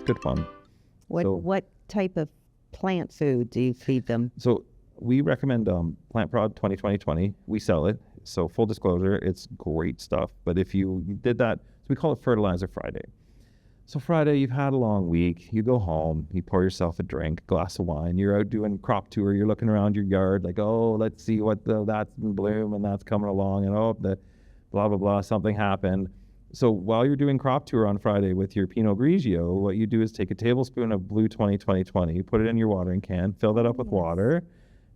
good fun. What type of plant food do you feed them? So we recommend Plant Prod 2020. We sell it. So full disclosure, it's great stuff. But if you did that, so we call it Fertilizer Friday. So Friday, you've had a long week. You go home, you pour yourself a drink, glass of wine. You're out doing crop tour. You're looking around your yard like, oh, let's see what that's in bloom and that's coming along. And oh, the blah, blah, blah, something happened. So while you're doing crop tour on Friday with your Pinot Grigio, what you do is take a tablespoon of Blue 2020, put it in your watering can, fill that up with water,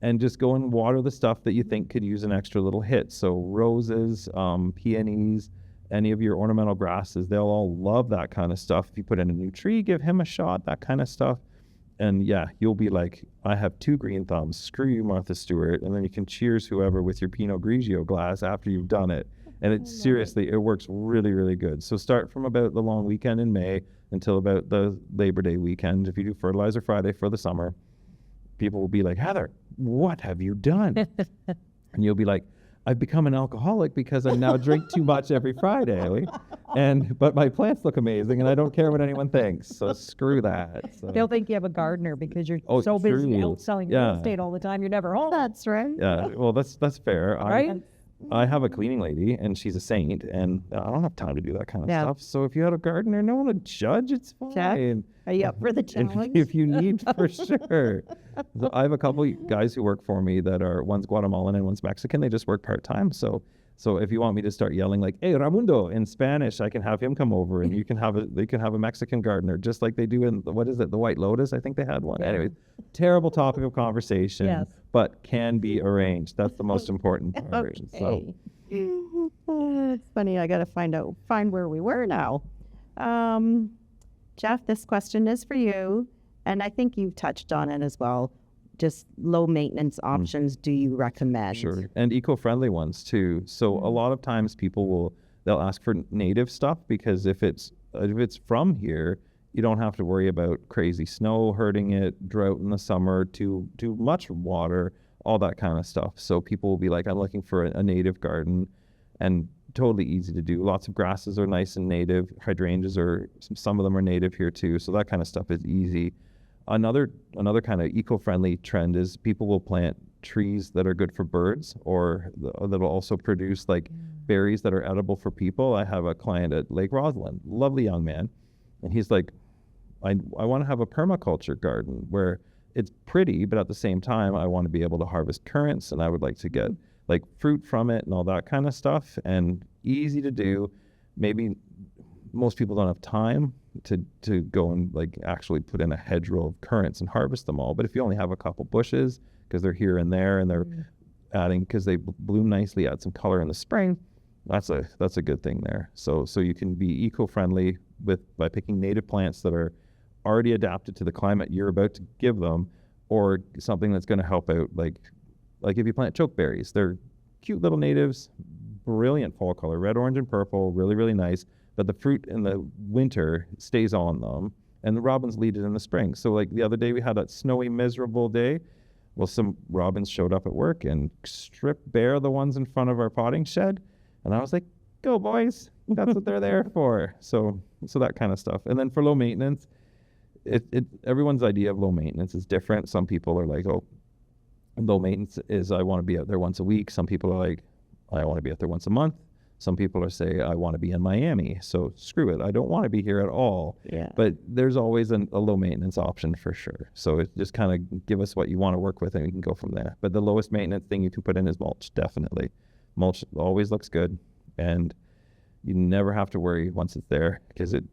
and just go and water the stuff that you think could use an extra little hit. So roses, peonies, any of your ornamental grasses, they'll all love that kind of stuff. If you put in a new tree, give him a shot, that kind of stuff. And yeah, you'll be like, I have 2 green thumbs. Screw you, Martha Stewart. And then you can cheers whoever with your Pinot Grigio glass after you've done it. And it seriously, it works really, really good. So start from about the long weekend in May until about the Labor Day weekend. If you do Fertilizer Friday for the summer, people will be like, Heather, what have you done? And you'll be like, I've become an alcoholic because I now drink too much every Friday. But my plants look amazing and I don't care what anyone thinks. So screw that. So. They'll think you have a gardener because you're so busy out selling real estate all the time. You're never home. That's right. Yeah, well, that's fair. Right? I have a cleaning lady and she's a saint and I don't have time to do that kind of stuff. So if you had a gardener, no one would judge. It's fine. Jack, are you up for the challenge? If you need, for sure. So I have a couple guys who work for me that are, one's Guatemalan and one's Mexican. They just work part-time. So if you want me to start yelling like, hey, Raimundo, in Spanish, I can have him come over and they can have a Mexican gardener, just like they do in, what is it, the White Lotus? I think they had one. Anyway, terrible topic of conversation, but can be arranged. That's the most important part. Okay. It's funny. I got to find where we were now. Jeff, this question is for you, and I think you've touched on it as well. Just low maintenance options do you recommend? Sure, and eco-friendly ones too. So a lot of times they'll ask for native stuff because if it's from here, you don't have to worry about crazy snow hurting it, drought in the summer, too much water, all that kind of stuff. So people will be like, I'm looking for a native garden, and totally easy to do. Lots of grasses are nice and native. Hydrangeas some of them are native here too. So that kind of stuff is easy. Another kind of eco-friendly trend is people will plant trees that are good for birds or that'll also produce like berries that are edible for people. I have a client at Lake Roslyn, lovely young man, and he's like, I want to have a permaculture garden where it's pretty, but at the same time, I want to be able to harvest currants and I would like to get like fruit from it and all that kind of stuff, and easy to do. Maybe most people don't have time to go and like actually put in a hedgerow of currants and harvest them all. But if you only have a couple bushes, because they're here and there and they're adding, because they bloom nicely, add some color in the spring, that's a good thing there. So you can be eco-friendly by picking native plants that are already adapted to the climate you're about to give them, or something that's going to help out, like if you plant chokeberries, they're cute little natives, brilliant fall color, red, orange, and purple, really, really nice. But the fruit in the winter stays on them, and the robins lead it in the spring. So like the other day we had that snowy, miserable day. Well, some robins showed up at work and stripped bare the ones in front of our potting shed. And I was like, go boys, that's what they're there for. So that kind of stuff. And then for low maintenance, everyone's idea of low maintenance is different. Some people are like, oh, low maintenance is I want to be out there once a week. Some people are like, I want to be out there once a month. Some people are say, I want to be in Miami. So screw it. I don't want to be here at all. Yeah. But there's always a low maintenance option for sure. So it just kind of give us what you want to work with and we can go from there. But the lowest maintenance thing you can put in is mulch, definitely. Mulch always looks good. And you never have to worry once it's there because it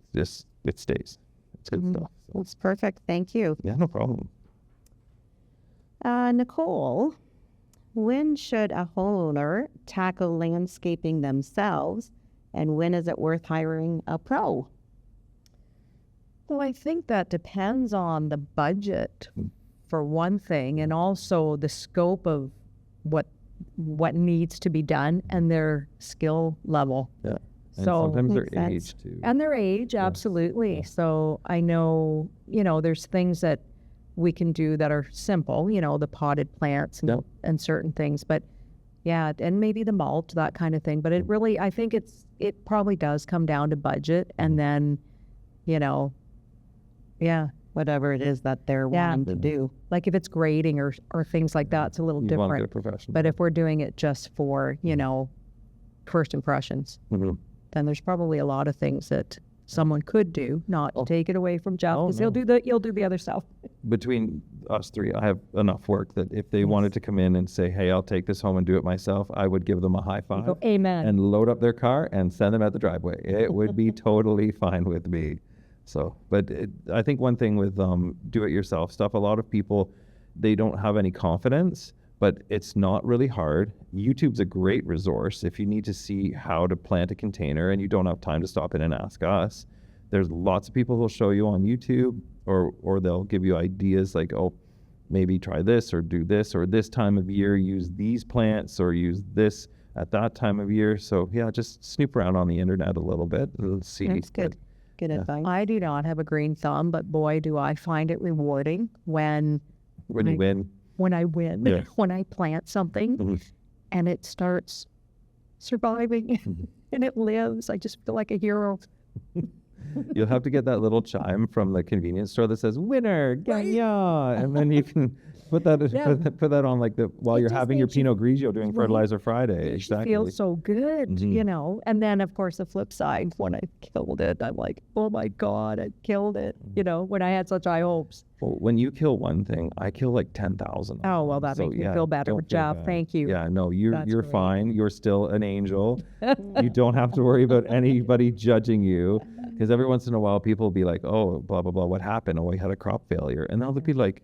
stays. It's good stuff. So. That's perfect. Thank you. Yeah, no problem. Nicole, when should a homeowner tackle landscaping themselves, and when is it worth hiring a pro? Well, I think that depends on the budget, for one thing, and also the scope of what needs to be done and their skill level. Yeah. And so sometimes their age too. And their age, absolutely. Yeah. So I know, there's things that we can do that are simple, the potted plants and certain things, but and maybe the mulch, that kind of thing. But it really, I think it probably does come down to budget, and then, Yeah. whatever it is that they're Yeah. wanting to do. Like if it's grading or things like that, it's a little You want to get a different. professional. But if we're doing it just for, first impressions, Mhm. then there's probably a lot of things that someone could do, not to take it away from Jeff, Oh, because no. you'll do the other stuff. Between us three, I have enough work that if they wanted to come in and say, hey, I'll take this home and do it myself, I would give them a high five Go, amen. and load up their car and send them out the driveway. It would be totally fine with me. So, but I think one thing with do-it-yourself stuff, a lot of people, they don't have any confidence, but it's not really hard. YouTube's a great resource if you need to see how to plant a container and you don't have time to stop in and ask us. There's lots of people who'll show you on YouTube, or they'll give you ideas like, oh, maybe try this or do this, or this time of year use these plants or use this at that time of year. So yeah, just snoop around on the internet a little bit and see. That's good. Good advice. I do not have a green thumb, but boy, do I find it rewarding when When you win. I win, Yeah. when I plant something Mhm. and it starts surviving and it lives. I just feel like a hero. You'll have to get that little chime from the convenience store that says "winner, Gagnon," and then you can put that Yeah. put that on like while It you're just having your makes you- Pinot Grigio doing Right. Fertilizer Friday. It Exactly. feels so good, Mhm. And then, of course, the flip side, when I killed it, I'm like, oh my God, I killed it, when I had such high hopes. Well, when you kill one thing, I kill like 10,000. Oh, well, that makes me feel better, don't feel Jeff. bad. Thank you. Yeah, no, you're That's great. fine. You're still an angel. You don't have to worry about anybody judging you, because every once in a while people will be like, oh, blah blah blah, what happened? Oh, I had a crop failure, and they'll be like,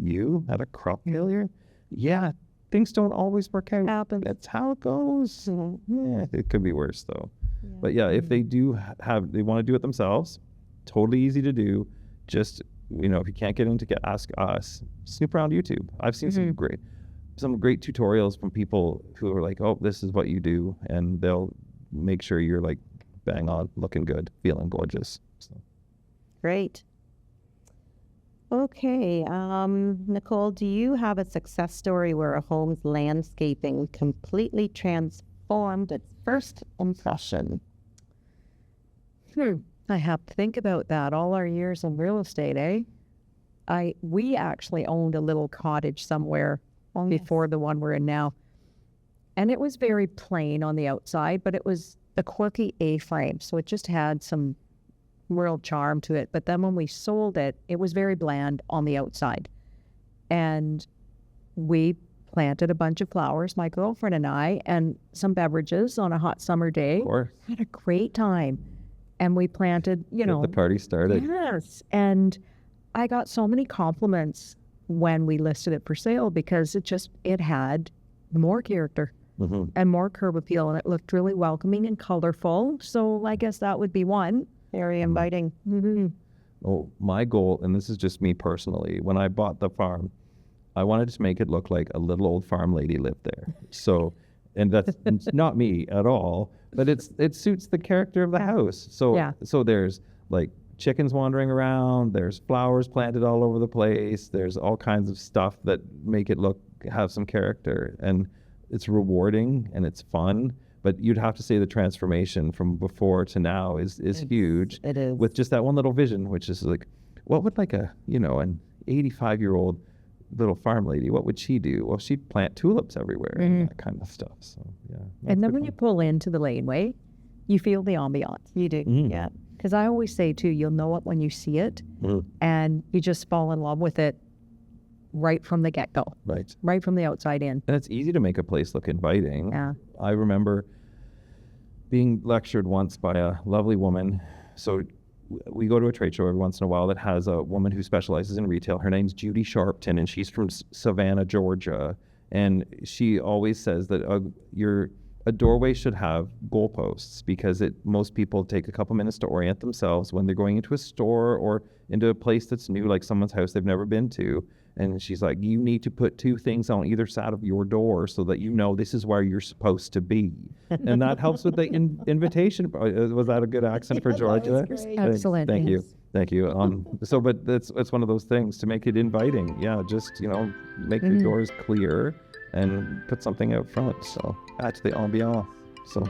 you had a crop failure? Yeah, things don't always work out. Happens. That's how it goes. Yeah, it could be worse though. But yeah, Mm-hmm. if they do they want to do it themselves, totally easy to do. Just if you can't get in to ask us, snoop around YouTube. I've seen Mm-hmm. some great tutorials from people who are like, oh, this is what you do, and they'll make sure you're like bang on, looking good, feeling gorgeous. So. Great. Okay, Nicole, do you have a success story where a home's landscaping completely transformed its first impression? I have to think about that. All our years in real estate, eh? We actually owned a little cottage somewhere before the one we're in now. And it was very plain on the outside, but it was a quirky A-frame. So it just had some real charm to it. But then when we sold it, it was very bland on the outside. And we planted a bunch of flowers, my girlfriend and I, and some beverages on a hot summer day. Or Had a great time. And we planted, get the party started. Yes. And I got so many compliments when we listed it for sale because it had more character hmm and more curb appeal, and it looked really welcoming and colorful. So I guess that would be one. Very inviting. Mm-hmm. Oh, my goal, and this is just me personally, when I bought the farm, I wanted to make it look like a little old farm lady lived there. So, and that's it's not me at all, but it suits the character of the house. So, Yeah. so there's like chickens wandering around, there's flowers planted all over the place, there's all kinds of stuff that make it have some character, and it's rewarding and it's fun. But you'd have to say the transformation from before to now is huge. It is. With just that one little vision, which is like, what would like an 85-year-old little farm lady, what would she do? Well, she'd plant tulips everywhere and that kind of stuff. So yeah. And then when you pull into the laneway, you feel the ambiance. You do. Mm. Yeah. Because I always say too, you'll know it when you see it, and you just fall in love with it right from the get-go, Right. right from the outside in. And it's easy to make a place look inviting. Yeah. I remember being lectured once by a lovely woman. So we go to a trade show every once in a while that has a woman who specializes in retail. Her name's Judy Sharpton, and she's from Savannah, Georgia. And she always says that a doorway should have goalposts, because most people take a couple minutes to orient themselves when they're going into a store or into a place that's new, like someone's house they've never been to. And she's like, you need to put two things on either side of your door so that you know this is where you're supposed to be. And that helps with the invitation. Was that a good accent for Georgia? Excellent. Thank you. Yes. Thank you. But it's one of those things to make it inviting. Yeah, just, make your doors clear and put something out front. So add to the ambiance. So